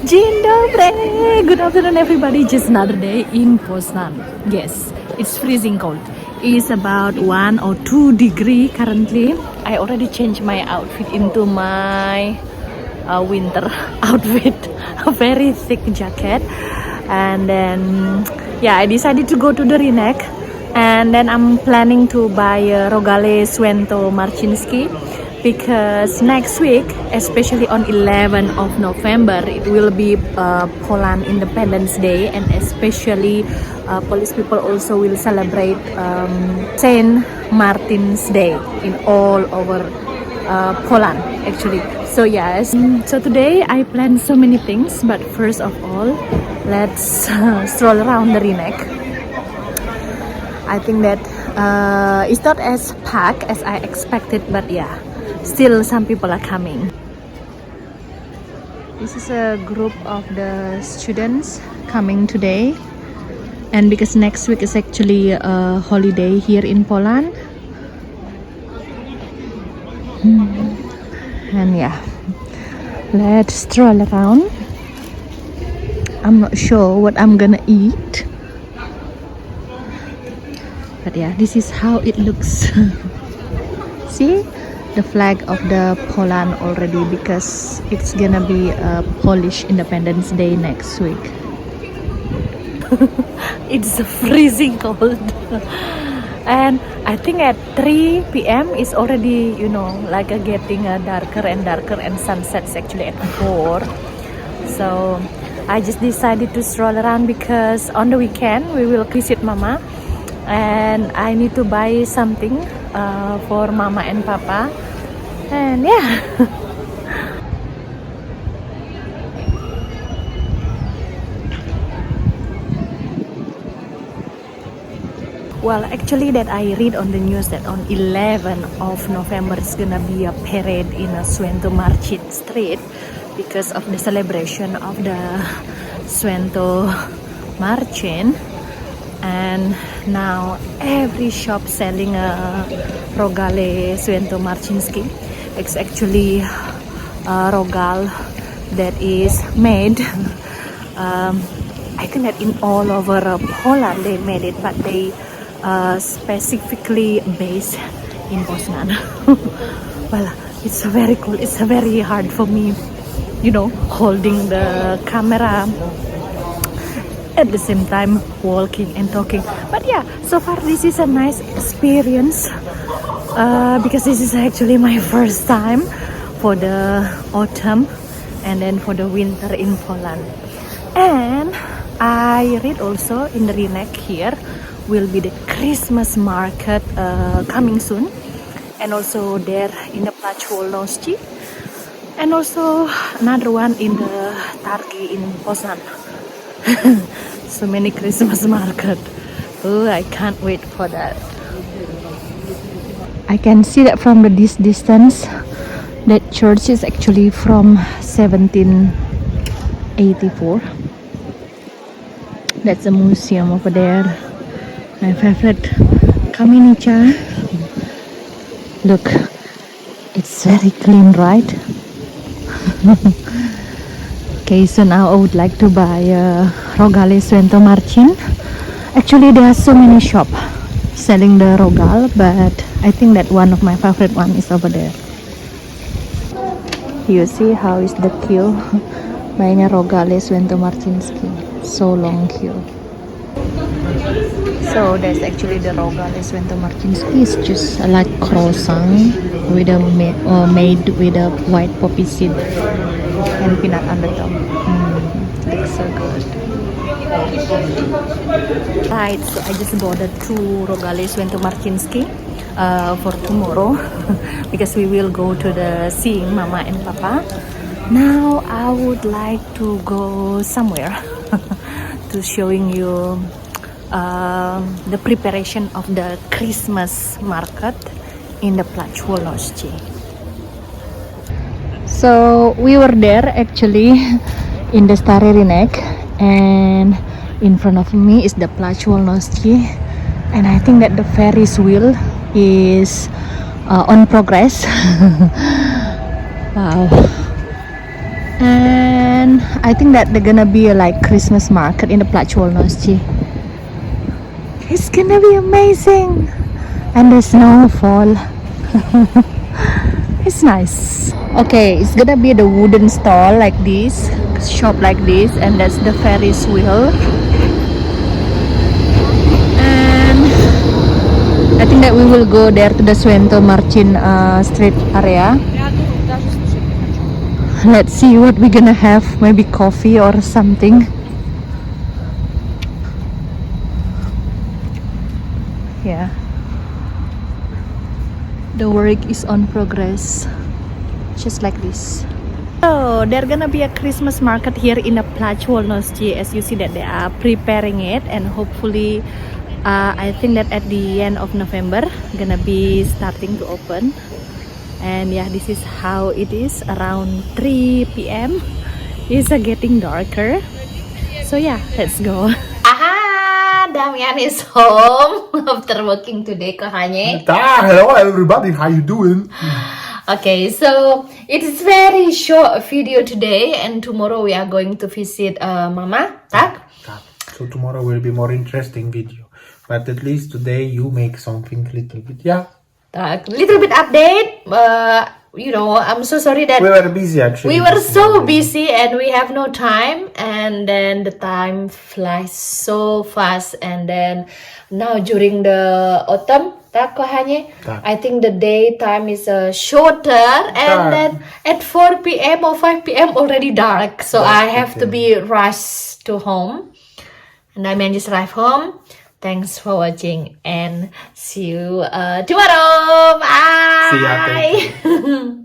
Dzień dobry! Good afternoon everybody, just another day in Poznan. Yes, it's freezing cold. It's about 1 or 2 degree currently. I already changed my outfit into my winter outfit. A very thick jacket. And then, yeah, I decided to go to the Rinek. And then I'm planning to buy Rogale Swento Marcinski, because next week, especially on 11th of November, it will be Poland Independence Day, and especially Polish people also will celebrate Saint Martin's Day in all over Poland actually. So yes, so today I plan so many things, but first of all, let's stroll around the Rinek. I think that it's not as packed as I expected, but yeah, still some people are coming. This is a group of the students coming today, and because next week is actually a holiday here in Poland. And yeah, let's stroll around. I'm not sure what I'm gonna eat, but yeah, this is how it looks. See the flag of the Poland already, because it's gonna be a Polish Independence Day next week. It's freezing cold. And I think at 3 p.m. is already, you know, like getting darker and darker, and sunsets actually at 4. So I just decided to stroll around because on the weekend we will visit Mama, and I need to buy something for Mama and Papa, and yeah. Well, actually that I read on the news that on 11th of November is gonna be a parade in a Swento Marcin Street because of the celebration of the Swento Marcin. And now every shop selling a Rogale Swento Marcinski. It's actually a rogal that is made I think that in all over Poland they made it, but they specifically based in Poznan. Well, it's very cool. It's very hard for me, you know, holding the camera at the same time walking and talking. But yeah, so far this is a nice experience because this is actually my first time for the autumn and then for the winter in Poland. And I read also in the Rinek here will be the Christmas market coming soon, and also there in the Plac Wolności, and also another one in the Targi in Poznan. So many Christmas market. Oh, I can't wait for that. I can see that from the distance that church is actually from 1784. That's a museum over there. My favorite Kaminica. Look, it's very clean, right? Okay, so now I would like to buy Rogale Swento Marcin. Actually, there are so many shops selling the rogal, but I think that one of my favorite one is over there. You see how is the queue? Buying a Rogale Swento Marcinski. So long queue. So that's actually the Rogale Swento Marcinski. It's just like croissant with a made with a white poppy seed and peanut on the top. Looks so good. Right, so I just bought the 2 Rogale Swento Marcinski for tomorrow because we will go to the seeing Mama and Papa. Now I would like to go somewhere to showing you the preparation of the Christmas market in the Plac Wolności. So we were there actually in the Stary Rinek, and in front of me is the Plac Wolności, and I think that the Ferris wheel is on progress. Wow. And And I think that they're gonna be a like Christmas market in the Placholnosci. It's gonna be amazing. And the snowfall. It's nice. Okay, it's gonna be the wooden stall like this, shop like this, and that's the Ferris wheel. And I think that we will go there to the Swento Marcin street area. Let's see what we're gonna have, maybe coffee or something. Yeah. The work is on progress. Just like this. So there's gonna be a Christmas market here in the Placholnosci. As you see that they are preparing it, and hopefully I think that at the end of November gonna be starting to open. And yeah, this is how it is around 3 p.m. It's getting darker. So yeah, let's go. Aha, Damian is home after working today, Kohanye. Hello everybody, how you doing? Okay, so it is very short video today, and tomorrow we are going to visit Mama, tak? So tomorrow will be more interesting video, but at least today you make something little bit, yeah. Tak, little bit update. You know, I'm so sorry that We were busy actually. we were so busy and we have no time, and then the time flies so fast, and then now during the autumn, tak, Kohanye? Tak. I think the daytime is shorter, and Tak. then at 4 p.m. or 5 p.m. already dark, so Dark, I have to okay. be rushed to home, and I may just arrive home. Thanks for watching and see you tomorrow. Bye. See ya, thank you.